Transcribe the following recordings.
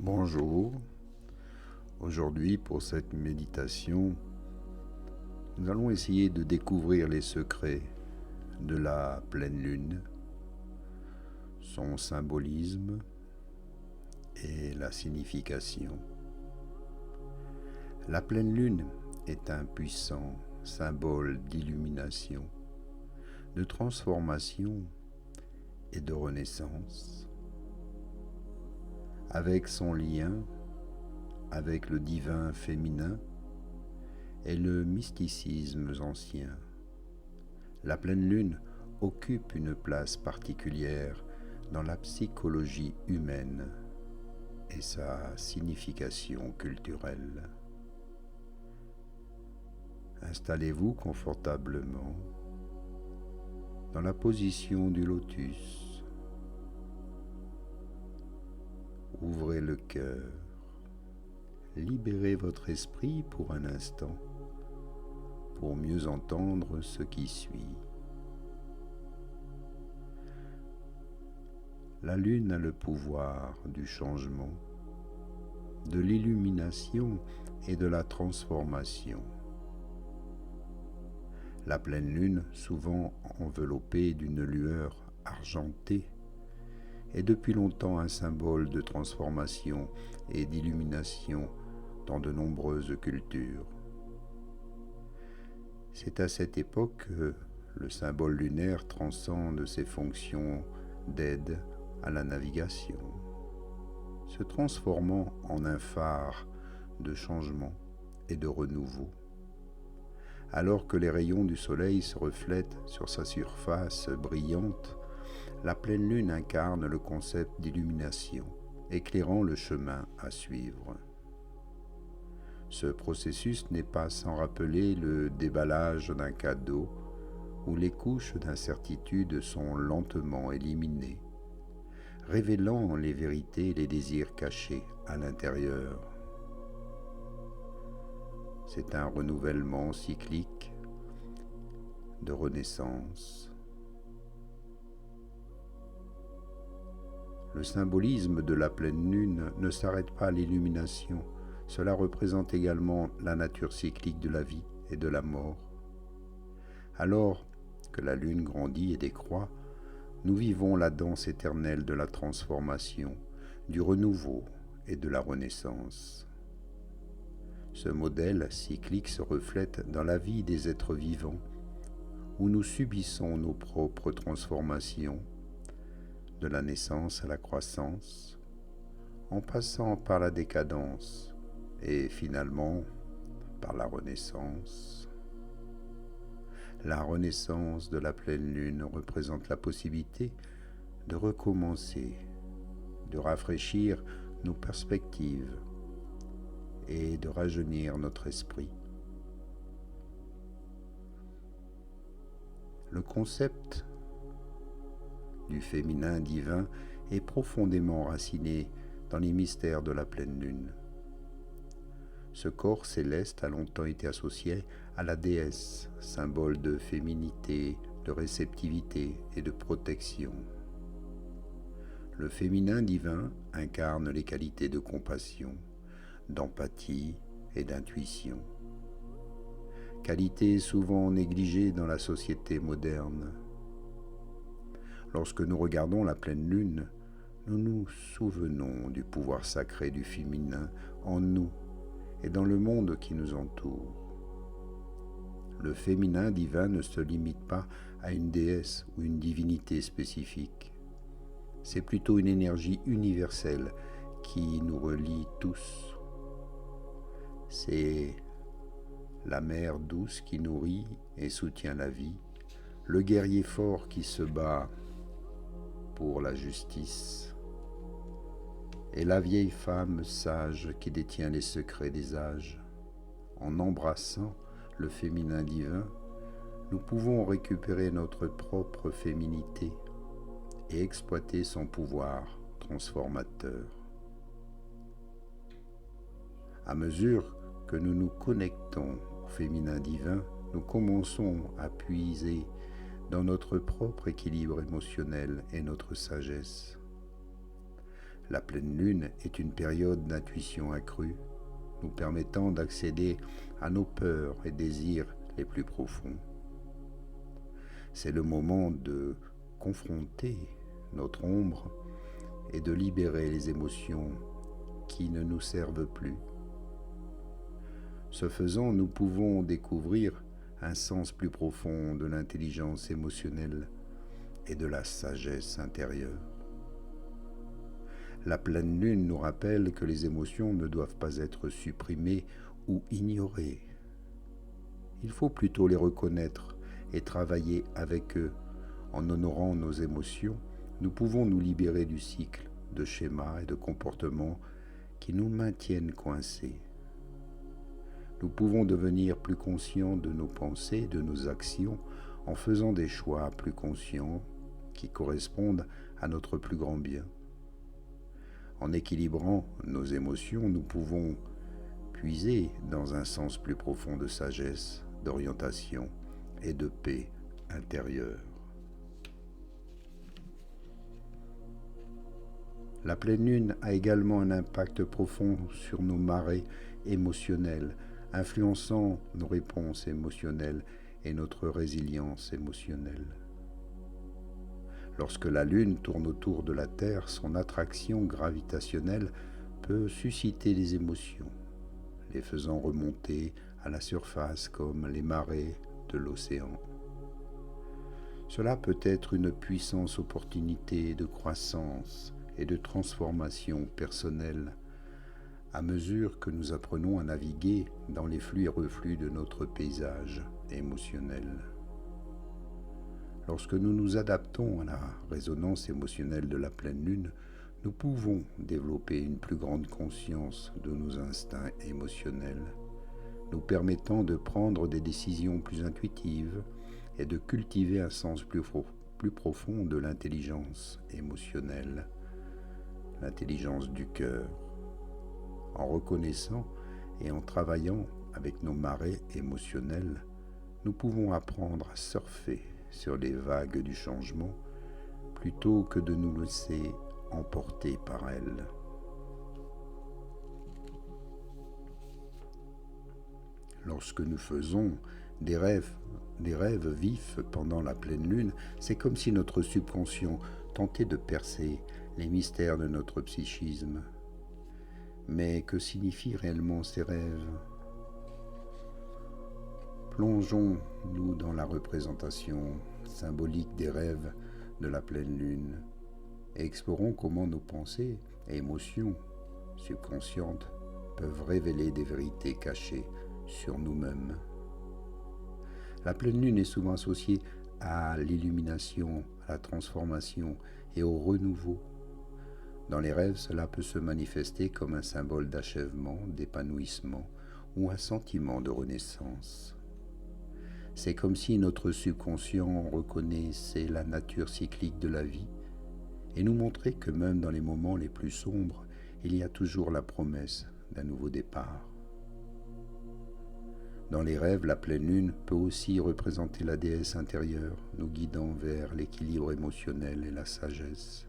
Bonjour, aujourd'hui pour cette méditation, nous allons essayer de découvrir les secrets de la pleine lune, son symbolisme et la signification. La pleine lune est un puissant symbole d'illumination, de transformation et de renaissance. Avec son lien avec le divin féminin et le mysticisme ancien, la pleine lune occupe une place particulière dans la psychologie humaine et sa signification culturelle. Installez-vous confortablement dans la position du lotus. Ouvrez le cœur, libérez votre esprit pour un instant, pour mieux entendre ce qui suit. La lune a le pouvoir du changement, de l'illumination et de la transformation. La pleine lune, souvent enveloppée d'une lueur argentée, est depuis longtemps un symbole de transformation et d'illumination dans de nombreuses cultures. C'est à cette époque que le symbole lunaire transcende ses fonctions d'aide à la navigation, se transformant en un phare de changement et de renouveau. Alors que les rayons du soleil se reflètent sur sa surface brillante, la pleine lune incarne le concept d'illumination, éclairant le chemin à suivre. Ce processus n'est pas sans rappeler le déballage d'un cadeau où les couches d'incertitude sont lentement éliminées, révélant les vérités et les désirs cachés à l'intérieur. C'est un renouvellement cyclique de renaissance. Le symbolisme de la pleine lune ne s'arrête pas à l'illumination. Cela représente également la nature cyclique de la vie et de la mort. Alors que la lune grandit et décroît, nous vivons la danse éternelle de la transformation, du renouveau et de la renaissance. Ce modèle cyclique se reflète dans la vie des êtres vivants, où nous subissons nos propres transformations, de la naissance à la croissance, en passant par la décadence et finalement par la renaissance. La renaissance de la pleine lune représente la possibilité de recommencer, de rafraîchir nos perspectives et de rajeunir notre esprit. Le concept du féminin divin est profondément enraciné dans les mystères de la pleine lune. Ce corps céleste a longtemps été associé à la déesse, symbole de féminité, de réceptivité et de protection. Le féminin divin incarne les qualités de compassion, d'empathie et d'intuition, qualités souvent négligées dans la société moderne. Lorsque nous regardons la pleine lune, nous nous souvenons du pouvoir sacré du féminin en nous et dans le monde qui nous entoure. Le féminin divin ne se limite pas à une déesse ou une divinité spécifique. C'est plutôt une énergie universelle qui nous relie tous. C'est la mère douce qui nourrit et soutient la vie, le guerrier fort qui se bat pour la justice, et la vieille femme sage qui détient les secrets des âges. En embrassant le féminin divin, nous pouvons récupérer notre propre féminité et exploiter son pouvoir transformateur. À mesure que nous nous connectons au féminin divin, nous commençons à puiser dans notre propre équilibre émotionnel et notre sagesse. La pleine lune est une période d'intuition accrue, nous permettant d'accéder à nos peurs et désirs les plus profonds. C'est le moment de confronter notre ombre et de libérer les émotions qui ne nous servent plus. Ce faisant, nous pouvons découvrir un sens plus profond de l'intelligence émotionnelle et de la sagesse intérieure. La pleine lune nous rappelle que les émotions ne doivent pas être supprimées ou ignorées. Il faut plutôt les reconnaître et travailler avec eux. En honorant nos émotions, nous pouvons nous libérer du cycle de schémas et de comportements qui nous maintiennent coincés. Nous pouvons devenir plus conscients de nos pensées, de nos actions, en faisant des choix plus conscients qui correspondent à notre plus grand bien. En équilibrant nos émotions, nous pouvons puiser dans un sens plus profond de sagesse, d'orientation et de paix intérieure. La pleine lune a également un impact profond sur nos marées émotionnelles, influençant nos réponses émotionnelles et notre résilience émotionnelle. Lorsque la Lune tourne autour de la Terre, son attraction gravitationnelle peut susciter des émotions, les faisant remonter à la surface comme les marées de l'océan. Cela peut être une puissante opportunité de croissance et de transformation personnelle à mesure que nous apprenons à naviguer dans les flux et reflux de notre paysage émotionnel. Lorsque nous nous adaptons à la résonance émotionnelle de la pleine lune, nous pouvons développer une plus grande conscience de nos instincts émotionnels, nous permettant de prendre des décisions plus intuitives et de cultiver un sens plus profond de l'intelligence émotionnelle, l'intelligence du cœur. En reconnaissant et en travaillant avec nos marées émotionnelles, nous pouvons apprendre à surfer sur les vagues du changement plutôt que de nous laisser emporter par elles. Lorsque nous faisons des rêves vifs pendant la pleine lune, c'est comme si notre subconscient tentait de percer les mystères de notre psychisme. Mais que signifient réellement ces rêves ? Plongeons-nous dans la représentation symbolique des rêves de la pleine lune et explorons comment nos pensées et émotions subconscientes peuvent révéler des vérités cachées sur nous-mêmes. La pleine lune est souvent associée à l'illumination, à la transformation et au renouveau. Dans les rêves, cela peut se manifester comme un symbole d'achèvement, d'épanouissement ou un sentiment de renaissance. C'est comme si notre subconscient reconnaissait la nature cyclique de la vie et nous montrait que même dans les moments les plus sombres, il y a toujours la promesse d'un nouveau départ. Dans les rêves, la pleine lune peut aussi représenter la déesse intérieure, nous guidant vers l'équilibre émotionnel et la sagesse.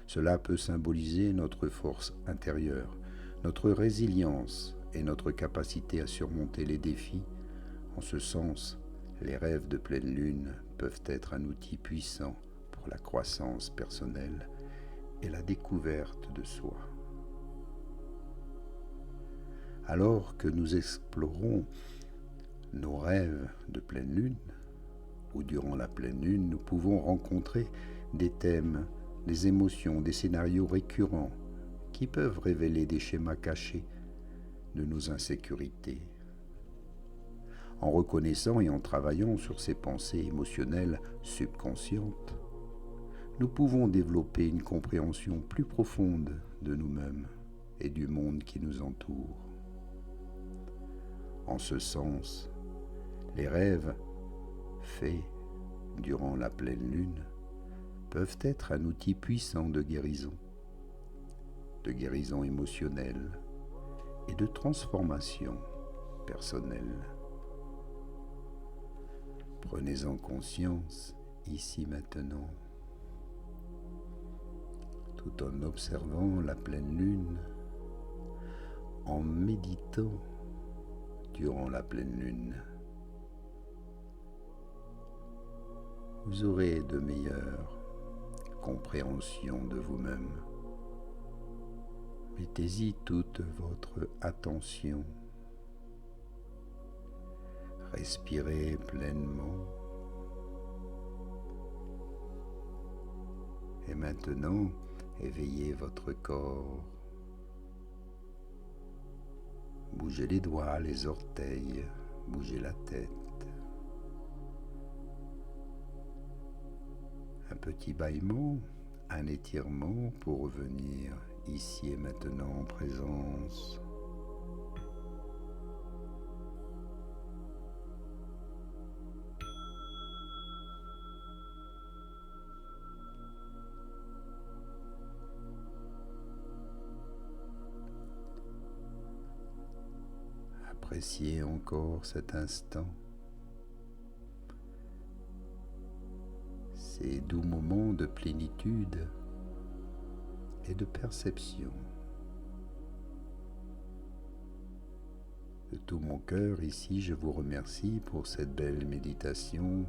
Cela peut symboliser notre force intérieure, notre résilience et notre capacité à surmonter les défis. En ce sens, les rêves de pleine lune peuvent être un outil puissant pour la croissance personnelle et la découverte de soi. Alors que nous explorons nos rêves de pleine lune, ou durant la pleine lune, nous pouvons rencontrer des thèmes, des émotions, des scénarios récurrents qui peuvent révéler des schémas cachés de nos insécurités. En reconnaissant et en travaillant sur ces pensées émotionnelles subconscientes, nous pouvons développer une compréhension plus profonde de nous-mêmes et du monde qui nous entoure. En ce sens, les rêves faits durant la pleine lune peuvent être un outil puissant de guérison émotionnelle et de transformation personnelle. Prenez-en conscience ici maintenant. tout en observant la pleine lune, en méditant durant la pleine lune. Vous aurez de meilleures compréhensions de vous-même. Mettez-y toute votre attention. Respirez pleinement. Et maintenant, éveillez votre corps. Bougez les doigts, les orteils, bougez la tête. Un petit bâillement, un étirement pour revenir ici et maintenant en présence. Appréciez encore cet instant, ces doux moments de plénitude et de perception. De tout mon cœur, ici, je vous remercie pour cette belle méditation,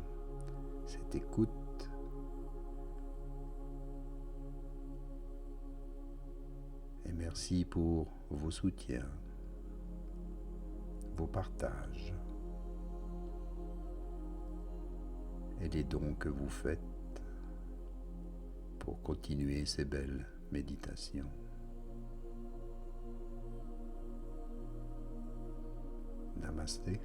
cette écoute. Et merci pour vos soutiens, vos partages et les dons que vous faites pour continuer ces belles méditations. Namasté.